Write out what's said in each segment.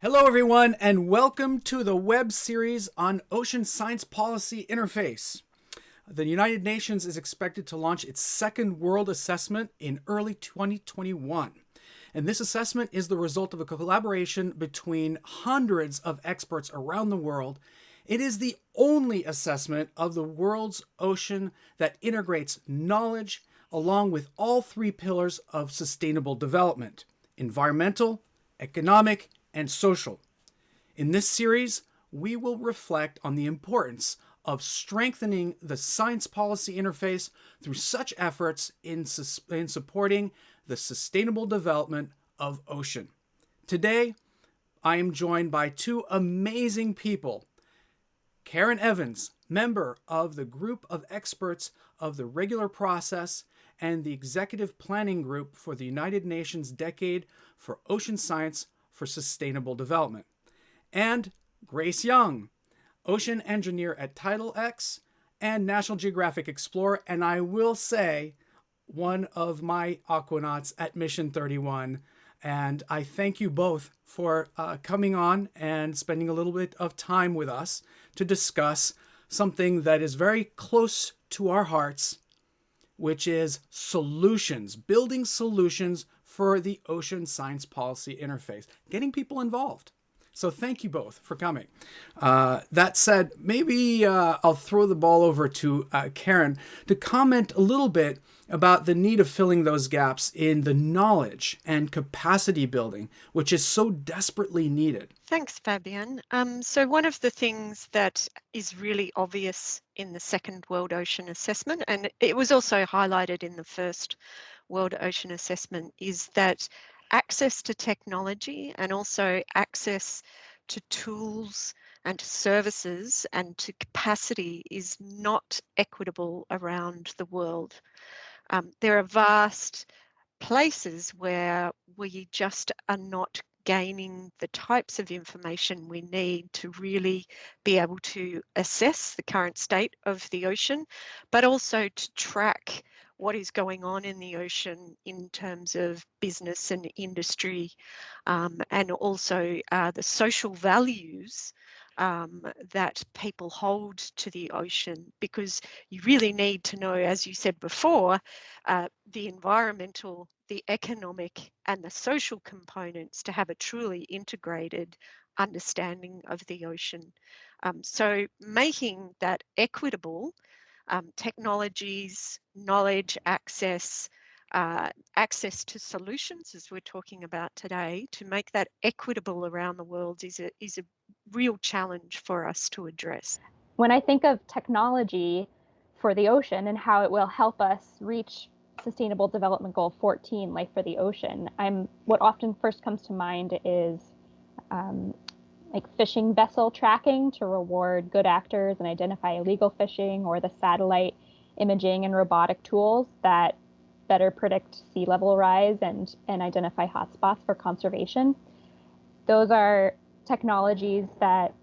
Hello, everyone, and welcome to the web series on Ocean Science Policy Interface. The United Nations is expected to launch its second world assessment in early 2021. And this assessment is the result of a collaboration between hundreds of experts around the world. It is the only assessment of the world's ocean that integrates knowledge along with all three pillars of sustainable development: environmental, economic, and social. In this series, we will reflect on the importance of strengthening the science policy interface through such efforts in supporting the sustainable development of ocean. Today, I am joined by two amazing people. Karen Evans, member of the group of experts of the regular process and the executive planning group for the United Nations Decade for Ocean Science for Sustainable Development. And Grace Young, ocean engineer at Tidal X and National Geographic Explorer, and I will say, one of my aquanauts at Mission 31. And I thank you both for coming on and spending a little bit of time with us to discuss something that is very close to our hearts, which is solutions, building solutions for the ocean science policy interface, getting people involved. So thank you both for coming. That said, maybe I'll throw the ball over to Karen to comment a little bit about the need of filling those gaps in the knowledge and capacity building, which is so desperately needed. Thanks, Fabien. So one of the things that is really obvious in the second World Ocean Assessment, and it was also highlighted in the first World Ocean Assessment, is that access to technology and also access to tools and to services and to capacity is not equitable around the world. There are vast places where we just are not gaining the types of information we need to really be able to assess the current state of the ocean, but also to track what is going on in the ocean in terms of business and industry, and also the social values that people hold to the ocean, because you really need to know, as you said before, the environmental, the economic and the social components to have a truly integrated understanding of the ocean. So making that equitable, technologies, knowledge, access to solutions, as we're talking about today, to make that equitable around the world is a real challenge for us to address. When I think of technology for the ocean and how it will help us reach Sustainable Development Goal 14, Life for the Ocean, what often first comes to mind is like fishing vessel tracking to reward good actors and identify illegal fishing, or the satellite imaging and robotic tools that better predict sea level rise and identify hotspots for conservation. Those are technologies that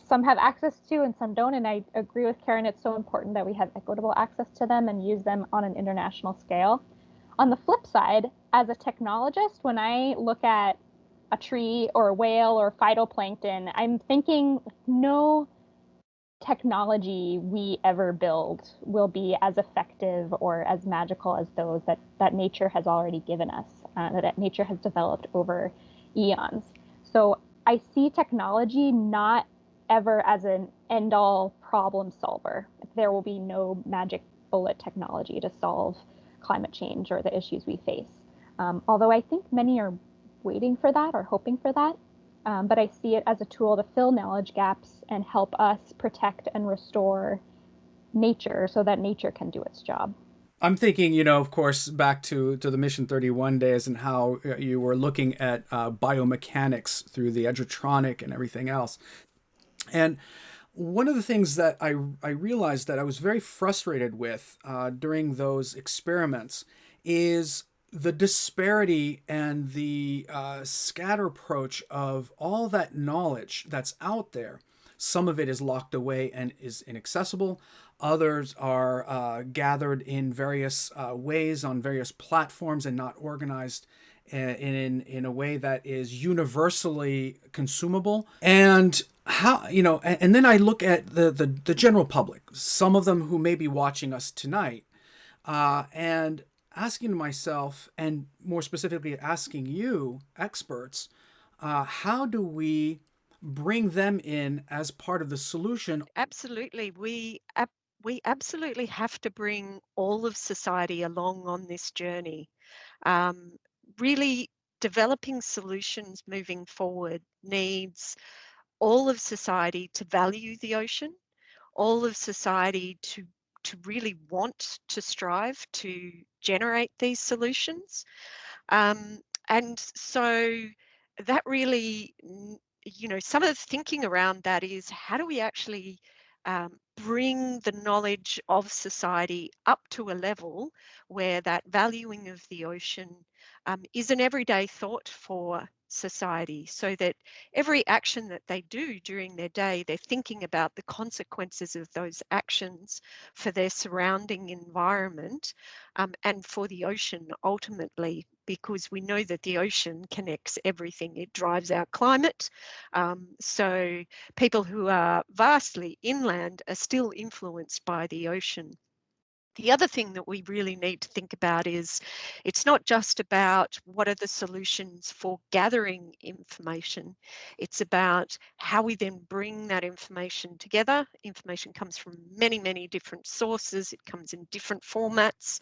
some have access to and some don't, and I agree with Karen, it's so important that we have equitable access to them and use them on an international scale. On the flip side, as a technologist, when I look at a tree or a whale or phytoplankton, I'm thinking no technology we ever build will be as effective or as magical as those that nature has already given us, that nature has developed over eons. So I see technology not ever as an end-all problem solver. There will be no magic bullet technology to solve climate change or the issues we face. Although I think many are waiting for that or hoping for that. But I see it as a tool to fill knowledge gaps and help us protect and restore nature so that nature can do its job. I'm thinking, of course, back to the Mission 31 days and how you were looking at biomechanics through the edgertronic and everything else. And one of the things that I realized that I was very frustrated with during those experiments is the disparity and the scatter approach of all that knowledge that's out there. Some of it is locked away and is inaccessible. Others are gathered in various ways on various platforms and not organized in a way that is universally consumable. And how, you know, and then I look at the general public, some of them who may be watching us tonight, and asking myself, and more specifically asking you, experts, how do we bring them in as part of the solution? Absolutely. We absolutely have to bring all of society along on this journey. Um, Really developing solutions moving forward needs all of society to value the ocean, all of society to really want to strive to generate these solutions. Um, and so that really, some of the thinking around that is how do we actually bring the knowledge of society up to a level where that valuing of the ocean is an everyday thought for society, so that every action that they do during their day, they're thinking about the consequences of those actions for their surrounding environment, and for the ocean ultimately, because we know that the ocean connects everything. It drives our climate. So people who are vastly inland are still influenced by the ocean. The other thing that we really need to think about is it's not just about what are the solutions for gathering information. It's about how we then bring that information together. Information comes from many, many different sources. It comes in different formats.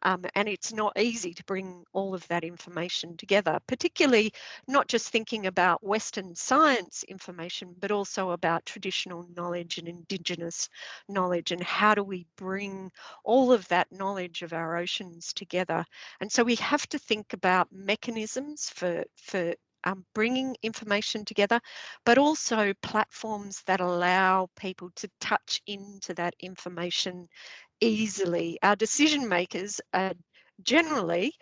And it's not easy to bring all of that information together, particularly not just thinking about Western science information, but also about traditional knowledge and Indigenous knowledge, and how do we bring all of that knowledge of our oceans together. And so we have to think about mechanisms for bringing information together, but also platforms that allow people to touch into that information easily. Our decision makers are generally,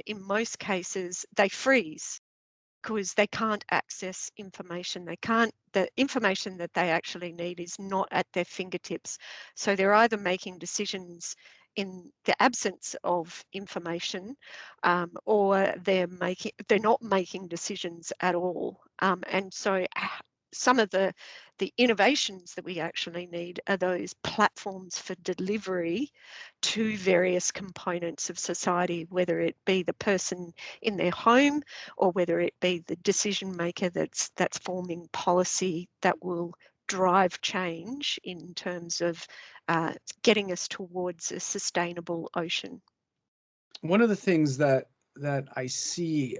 in most cases, they freeze because they can't access information. The information that they actually need is not at their fingertips. So they're either making decisions in the absence of information, or they're not making decisions at all. And so some of the innovations that we actually need are those platforms for delivery to various components of society, whether it be the person in their home or whether it be the decision maker that's forming policy that will drive change in terms of getting us towards a sustainable ocean. One of the things that I see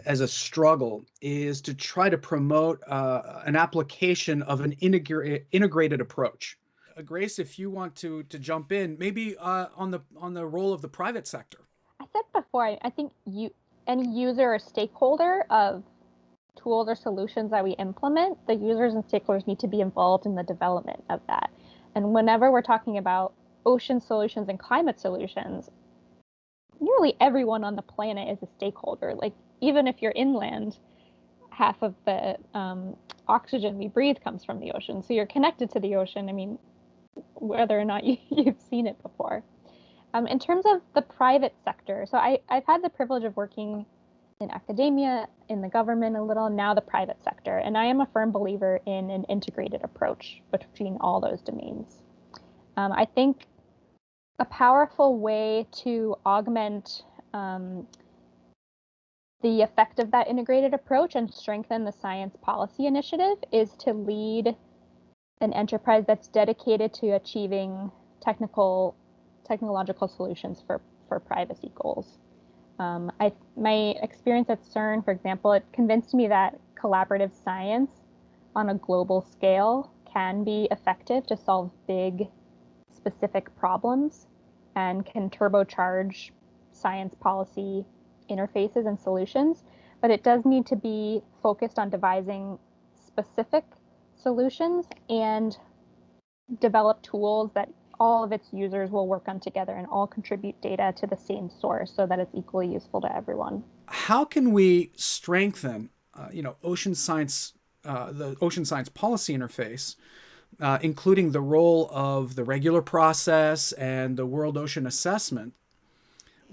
as a struggle is to try to promote an application of an integrated approach. Grace, if you want to jump in, maybe on the role of the private sector. I said before, I think any user or stakeholder of tools or solutions that we implement, the users and stakeholders need to be involved in the development of that. And whenever we're talking about ocean solutions and climate solutions, nearly everyone on the planet is a stakeholder. Like, even if you're inland, half of the oxygen we breathe comes from the ocean. So you're connected to the ocean. I mean, whether or not you've seen it before. In terms of the private sector, so I've had the privilege of working in academia, in the government a little, now the private sector. And I am a firm believer in an integrated approach between all those domains. I think a powerful way to augment the effect of that integrated approach and strengthen the science policy initiative is to lead an enterprise that's dedicated to achieving technological solutions for privacy goals. My experience at CERN, for example, it convinced me that collaborative science on a global scale can be effective to solve big, specific problems and can turbocharge science policy interfaces and solutions. But it does need to be focused on devising specific solutions and develop tools that all of its users will work on together and all contribute data to the same source so that it's equally useful to everyone. How can we strengthen, ocean science, the ocean science policy interface, including the role of the regular process and the World Ocean Assessment,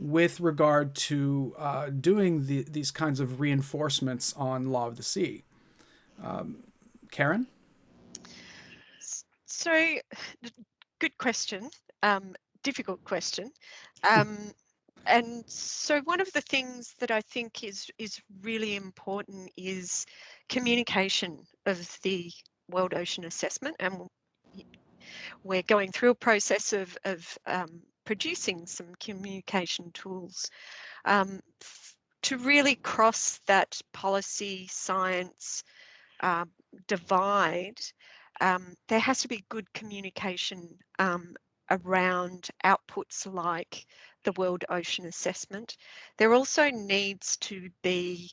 with regard to doing these kinds of reinforcements on law of the sea. Karen? So, good question. Difficult question. And so one of the things that I think is really important is communication of the World Ocean Assessment, and we're going through a process of producing some communication tools to really cross that policy science divide. There has to be good communication around outputs like the World Ocean Assessment. There also needs to be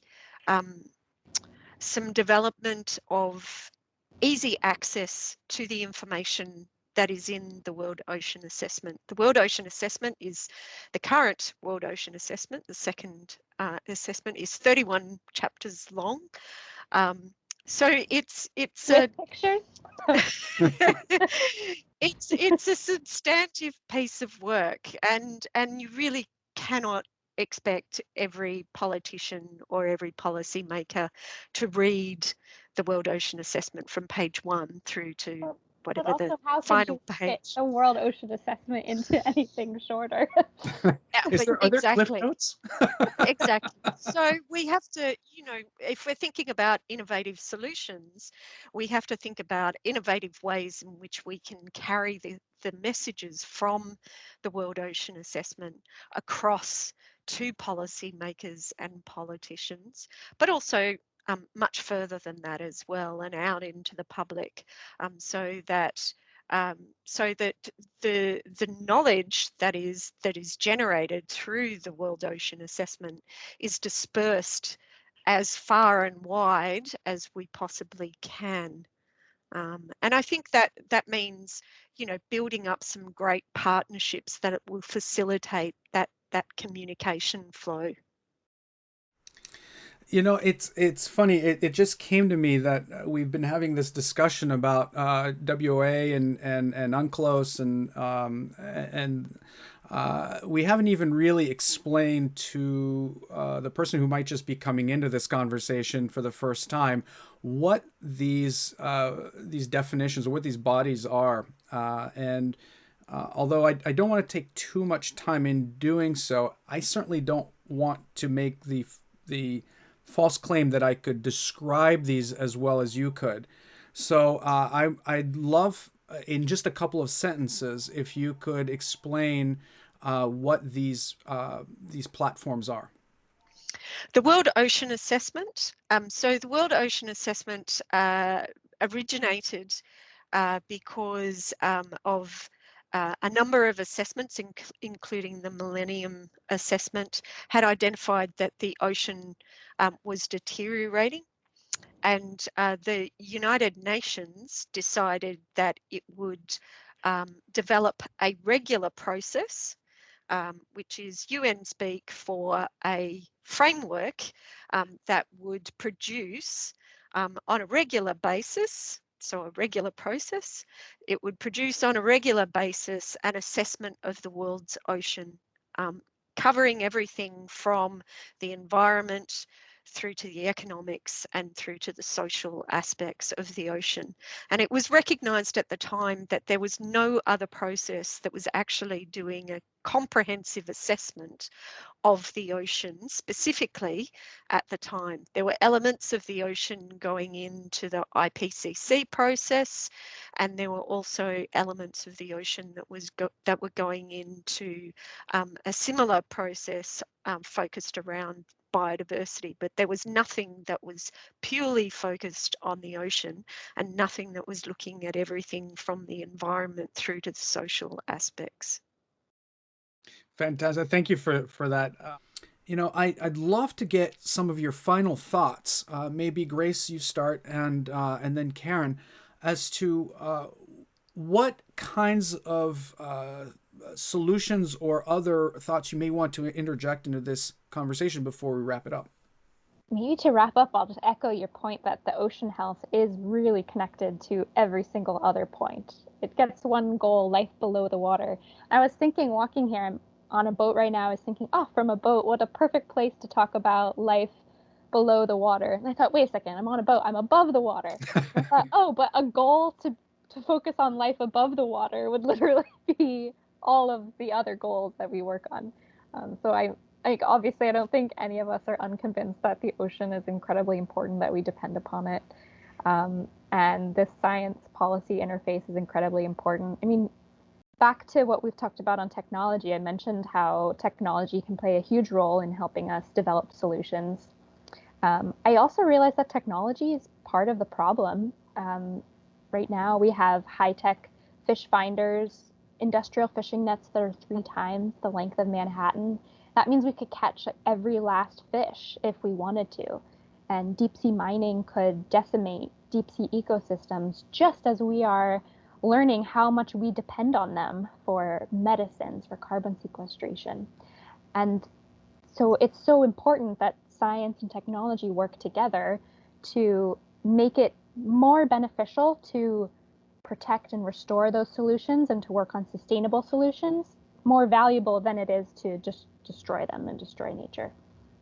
some development of easy access to the information that is in the World Ocean Assessment. The World Ocean Assessment is the current World Ocean Assessment. The second assessment is 31 chapters long. So it's with pictures. it's a substantive piece of work, and you really cannot expect every politician or every policymaker to read the World Ocean Assessment from page 1 through to But whatever the also, how could final you fit page. a World Ocean Assessment into anything shorter? Yeah, Are there cliff exactly. notes? Exactly. So we have to, if we're thinking about innovative solutions, we have to think about innovative ways in which we can carry the messages from the World Ocean Assessment across to policymakers and politicians, but also much further than that as well, and out into the public, so that the knowledge that is generated through the World Ocean Assessment is dispersed as far and wide as we possibly can. And I think that means, building up some great partnerships that it will facilitate that communication flow. It's funny. It just came to me that we've been having this discussion about WOA and UNCLOS and we haven't even really explained to the person who might just be coming into this conversation for the first time what these definitions or what these bodies are. And although I don't want to take too much time in doing so, I certainly don't want to make the false claim that I could describe these as well as you could. So I'd love, in just a couple of sentences, if you could explain what these platforms are. The World Ocean Assessment. So the World Ocean Assessment originated because of a number of assessments, including the Millennium Assessment, had identified that the ocean was deteriorating, and the United Nations decided that it would develop a regular process, which is UN speak for a framework that would produce on a regular basis. So a regular process, it would produce on a regular basis an assessment of the world's ocean, covering everything from the environment through to the economics and through to the social aspects of the ocean. And it was recognised at the time that there was no other process that was actually doing a comprehensive assessment of the ocean specifically at the time. There were elements of the ocean going into the IPCC process, and there were also elements of the ocean that were going into a similar process focused around biodiversity, but there was nothing that was purely focused on the ocean and nothing that was looking at everything from the environment through to the social aspects. Fantastic. Thank you for that. I'd love to get some of your final thoughts. Maybe Grace, you start, and then Karen, as to what kinds of solutions or other thoughts you may want to interject into this conversation before we wrap it up. Maybe to wrap up, I'll just echo your point that the ocean health is really connected to every single other point. It gets one goal, life below the water. I was thinking, walking here, on a boat right now is thinking, oh, from a boat, what a perfect place to talk about life below the water. And I thought, wait a second, I'm on a boat, I'm above the water. I thought, oh, but a goal to focus on life above the water would literally be all of the other goals that we work on. So obviously I don't think any of us are unconvinced that the ocean is incredibly important, that we depend upon it. And this science policy interface is incredibly important. I mean, back to what we've talked about on technology, I mentioned how technology can play a huge role in helping us develop solutions. I also realize that technology is part of the problem. Right now, we have high-tech fish finders, industrial fishing nets that are 3 times the length of Manhattan. That means we could catch every last fish if we wanted to. And deep sea mining could decimate deep sea ecosystems, just as we are learning how much we depend on them for medicines, for carbon sequestration. And so it's so important that science and technology work together to make it more beneficial to protect and restore those solutions and to work on sustainable solutions, more valuable than it is to just destroy them and destroy nature.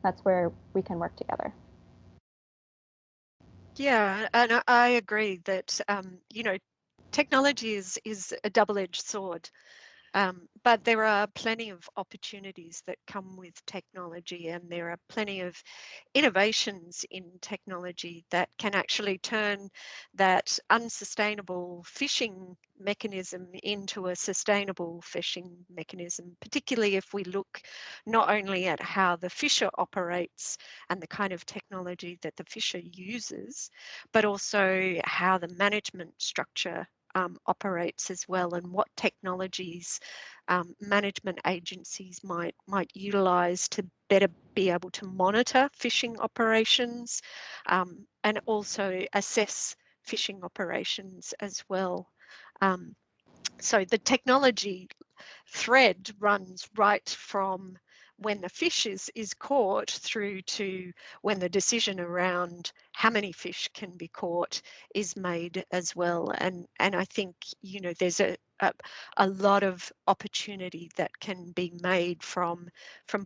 That's where we can work together. Yeah, and I agree that technology is a double-edged sword. But there are plenty of opportunities that come with technology, and there are plenty of innovations in technology that can actually turn that unsustainable fishing mechanism into a sustainable fishing mechanism, particularly if we look not only at how the fisher operates and the kind of technology that the fisher uses, but also how the management structure operates as well, and what technologies management agencies might utilize to better be able to monitor fishing operations and also assess fishing operations as well. So the technology thread runs right from when the fish is caught through to when the decision around how many fish can be caught is made as well. And I think, there's a lot of opportunity that can be made from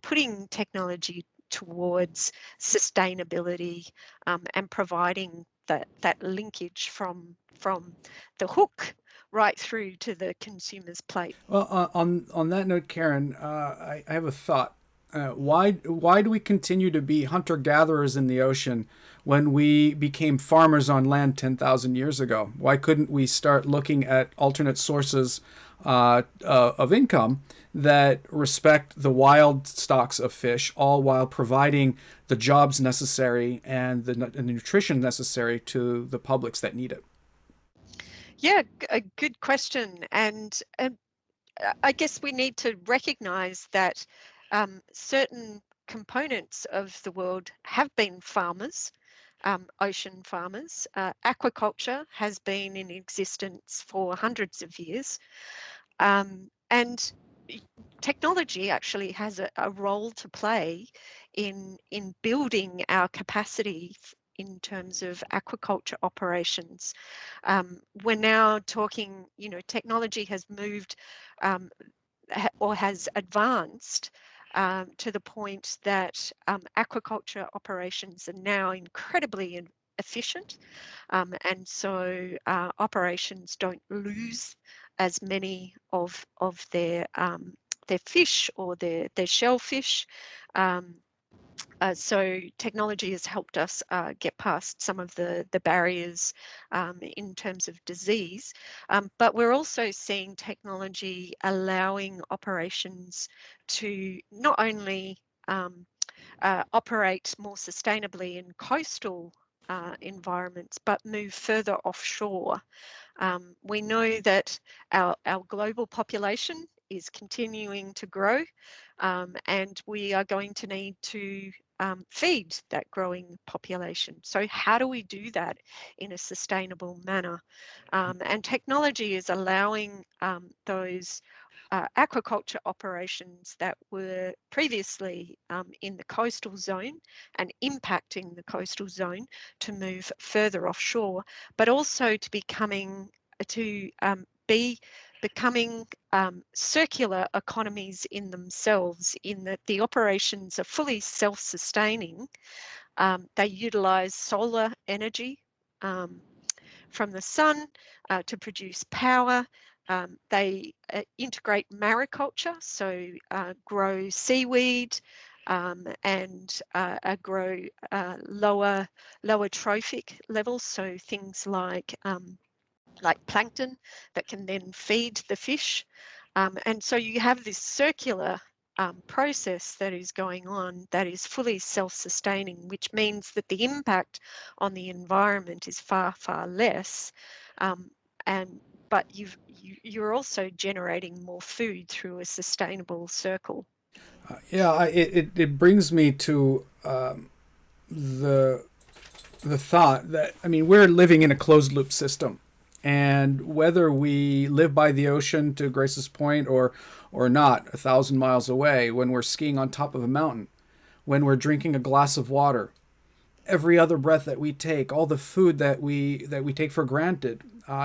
putting technology towards sustainability and providing that linkage from the hook right through to the consumer's plate. Well, on that note, Karen, I have a thought. Why do we continue to be hunter gatherers in the ocean when we became farmers on land 10,000 years ago? Why couldn't we start looking at alternate sources of income that respect the wild stocks of fish, all while providing the jobs necessary and the nutrition necessary to the publics that need it? Yeah, a good question. And I guess we need to recognize that certain components of the world have been farmers, ocean farmers. Aquaculture has been in existence for hundreds of years. And technology actually has a role to play in building our capacity in terms of aquaculture operations. We're now talking, technology has moved or has advanced to the point that aquaculture operations are now incredibly efficient, and so operations don't lose as many of their fish or their shellfish. So technology has helped us get past some of the barriers in terms of disease, but we're also seeing technology allowing operations to not only operate more sustainably in coastal environments, but move further offshore. We know that our global population is continuing to grow, and we are going to need to feed that growing population. So how do we do that in a sustainable manner? And technology is allowing those aquaculture operations that were previously in the coastal zone and impacting the coastal zone to move further offshore, but also to be becoming circular economies in themselves, in that the operations are fully self-sustaining. They utilize solar energy from the sun to produce power. They integrate mariculture, so grow seaweed and grow lower trophic levels, so things like plankton that can then feed the fish. And so you have this circular process that is going on that is fully self-sustaining, which means that the impact on the environment is far, far less. But you're also generating more food through a sustainable circle. It brings me to the thought that, I mean, we're living in a closed loop system, and whether we live by the ocean, to Grace's point, or not, 1,000 miles away, when we're skiing on top of a mountain, when we're drinking a glass of water, every other breath that we take, all the food that we take for granted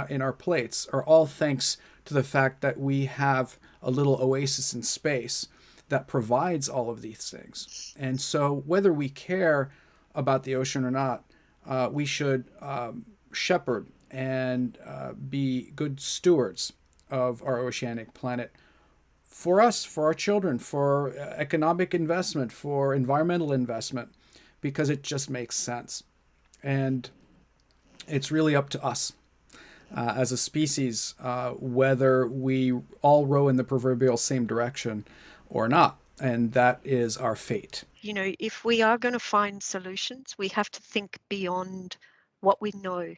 in our plates, are all thanks to the fact that we have a little oasis in space that provides all of these things. And so whether we care about the ocean or not, we should shepherd and be good stewards of our oceanic planet for us, for our children, for economic investment, for environmental investment, because it just makes sense. And it's really up to us as a species whether we all row in the proverbial same direction or not. And that is our fate. You know, if we are going to find solutions, we have to think beyond what we know.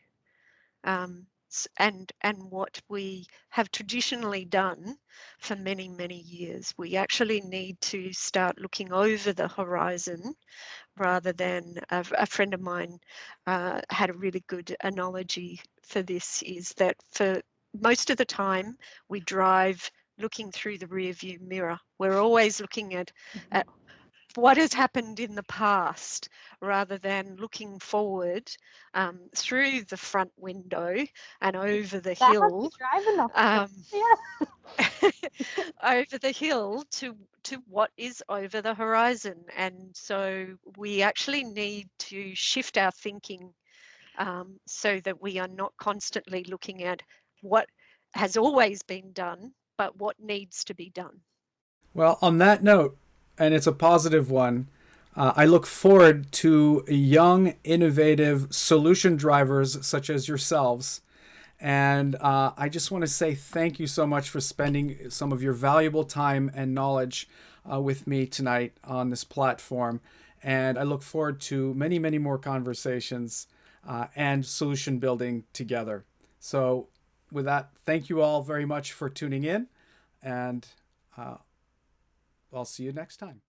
And what we have traditionally done for many, many years. We actually need to start looking over the horizon rather than a friend of mine had a really good analogy for this, is that for most of the time we drive looking through the rear view mirror. We're always looking at what has happened in the past rather than looking forward through the front window and over the hill. Over the hill to what is over the horizon. And so we actually need to shift our thinking so that we are not constantly looking at what has always been done, but what needs to be done. Well, on that note, and it's a positive one, I look forward to young, innovative solution drivers such as yourselves. And I just want to say thank you so much for spending some of your valuable time and knowledge with me tonight on this platform. And I look forward to many, many more conversations and solution building together. So with that, thank you all very much for tuning in. And I'll see you next time.